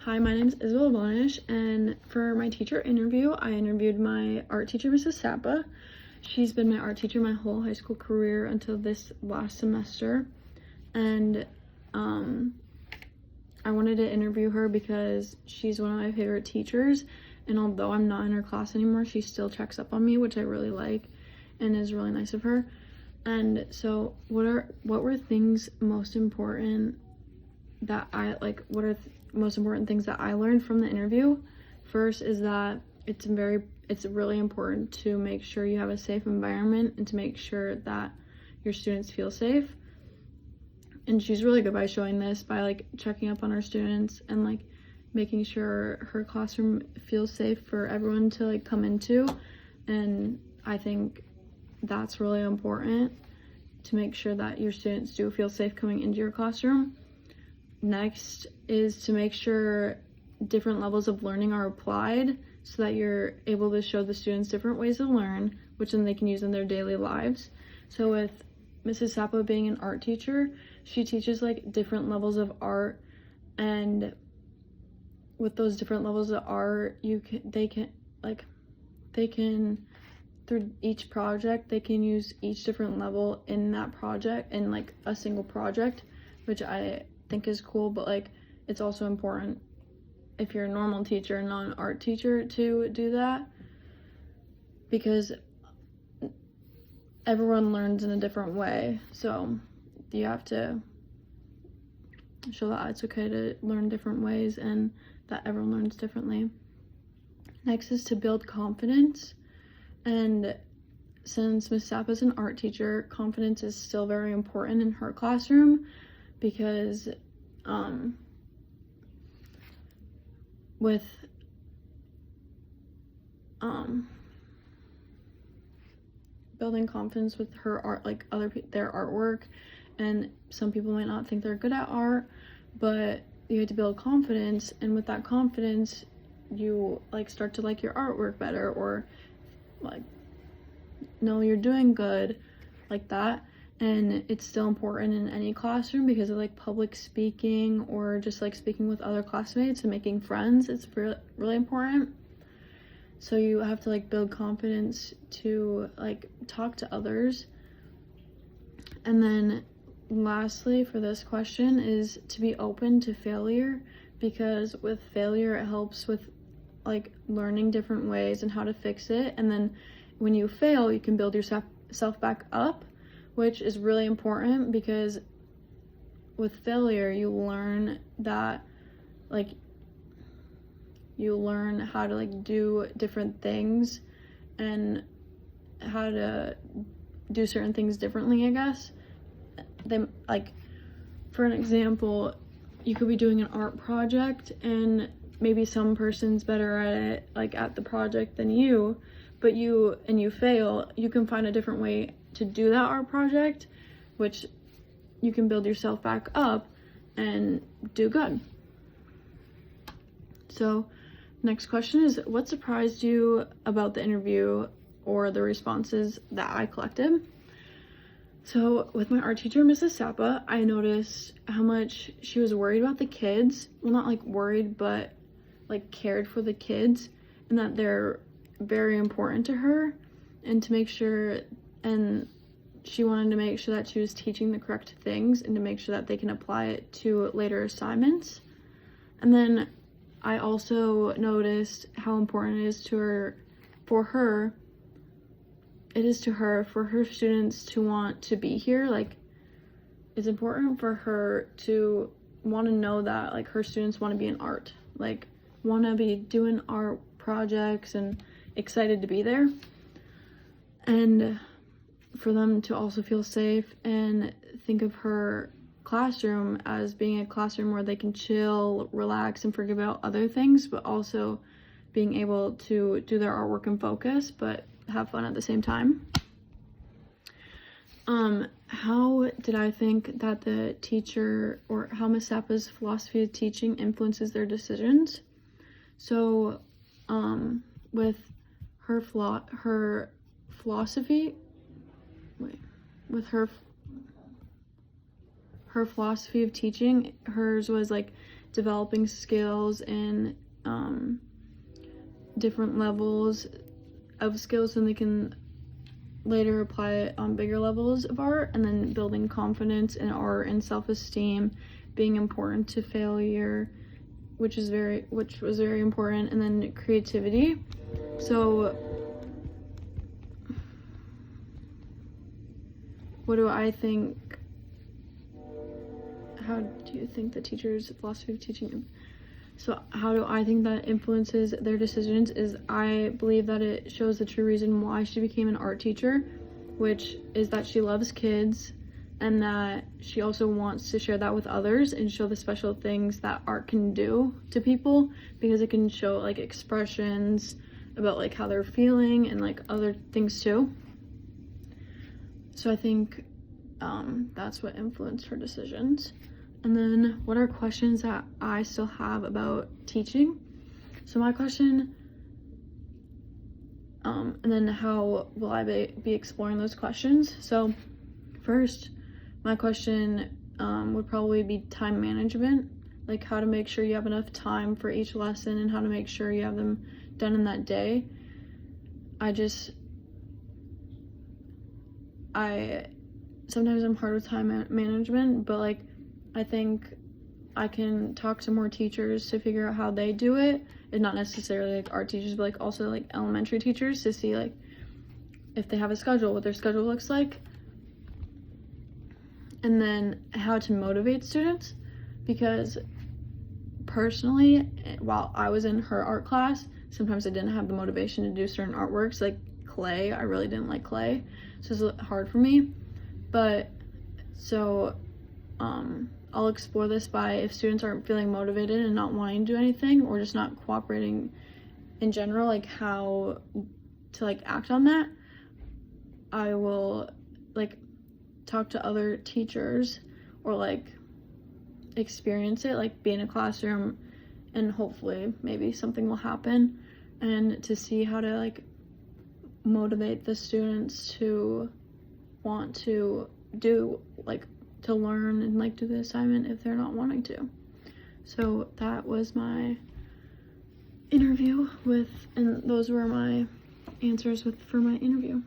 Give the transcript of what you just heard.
Hi, my name is Isabel Bonish, and for my teacher interview, I interviewed my art teacher, Mrs. Sapa. She's been my art teacher my whole high school career until this last semester, and I wanted to interview her because she's one of my favorite teachers, and although I'm not in her class anymore, she still checks up on me, which I really like, and is really nice of her. And so, what were things most important that I like? What are most important things that I learned from the interview? First is that it's really important to make sure you have a safe environment and to make sure that your students feel safe. And she's really good by showing this by like checking up on our students and like making sure her classroom feels safe for everyone to like come into. And I think that's really important, to make sure that your students do feel safe coming into your classroom. Next is to make sure different levels of learning are applied so that you're able to show the students different ways to learn, which then they can use in their daily lives. So with Mrs. Sapa being an art teacher, she teaches like different levels of art, and with those different levels of art, they can through each project, they can use each different level in that project in like a single project, which I think is cool. But like, it's also important if you're a normal teacher and not an art teacher to do that, because everyone learns in a different way. So you have to show that it's okay to learn different ways and that everyone learns differently. Next is to build confidence. And since Ms. Sapa is an art teacher, confidence is still very important in her classroom, because with building confidence with her art, like their artwork, and some people might not think they're good at art, but you have to build confidence, and with that confidence you like start to like your artwork better, or like know you're doing good, like that. And it's still important in any classroom because of like public speaking or just like speaking with other classmates and making friends. It's really important. So you have to like build confidence to like talk to others. And then lastly for this question is to be open to failure, because with failure it helps with like learning different ways and how to fix it. And then when you fail, you can build yourself back up, which is really important, because with failure you learn that like you learn how to like do different things and how to do certain things differently, I guess. They like, for an example, you could be doing an art project and maybe some person's better at it, like at the project than you, but you fail, you can find a different way to do that art project, which you can build yourself back up and do good. So next question is, what surprised you about the interview or the responses that I collected? So with my art teacher, Mrs. Sapa, I noticed how much she was worried about the kids. Well, not like worried, but like cared for the kids, and that they're very important to her, and to make sure, and she wanted to make sure that she was teaching the correct things and to make sure that they can apply it to later assignments. And then I also noticed how important it is to her, for her students to want to be here. Like, it's important for her to want to know that like her students want to be in art, like want to be doing art projects and excited to be there, and for them to also feel safe and think of her classroom as being a classroom where they can chill, relax, and forget about other things, but also being able to do their artwork and focus, but have fun at the same time. How did I think that the teacher, or how Ms. Sapa's philosophy of teaching influences their decisions? So with her philosophy of teaching, hers was like developing skills in different levels of skills, and they can later apply it on bigger levels of art. And then building confidence in art and self-esteem being important to failure, which was very important. And then creativity. So what do I think? How do you think the teacher's philosophy of teaching? So how do I think that influences their decisions is I believe that it shows the true reason why she became an art teacher, which is that she loves kids and that she also wants to share that with others and show the special things that art can do to people, because it can show like expressions about like how they're feeling and like other things too. So I think that's what influenced her decisions. And then what are questions that I still have about teaching? So my question, and then how will I be exploring those questions? So first, my question would probably be time management, like how to make sure you have enough time for each lesson and how to make sure you have them done in that day. Sometimes I'm hard with time management, but like I think I can talk to more teachers to figure out how they do it, and not necessarily like art teachers, but like also like elementary teachers, to see like if they have a schedule, what their schedule looks like, and then how to motivate students. Because personally, while I was in her art class, sometimes I didn't have the motivation to do certain artworks, like clay. I really didn't like clay, so it's hard for me. But so I'll explore this by, if students aren't feeling motivated and not wanting to do anything, or just not cooperating in general, like how to like act on that. I will like talk to other teachers or like experience it, like be in a classroom, and hopefully maybe something will happen, and to see how to like motivate the students to want to do, like to learn and like do the assignment if they're not wanting to. So that was my interview and those were my answers for my interview.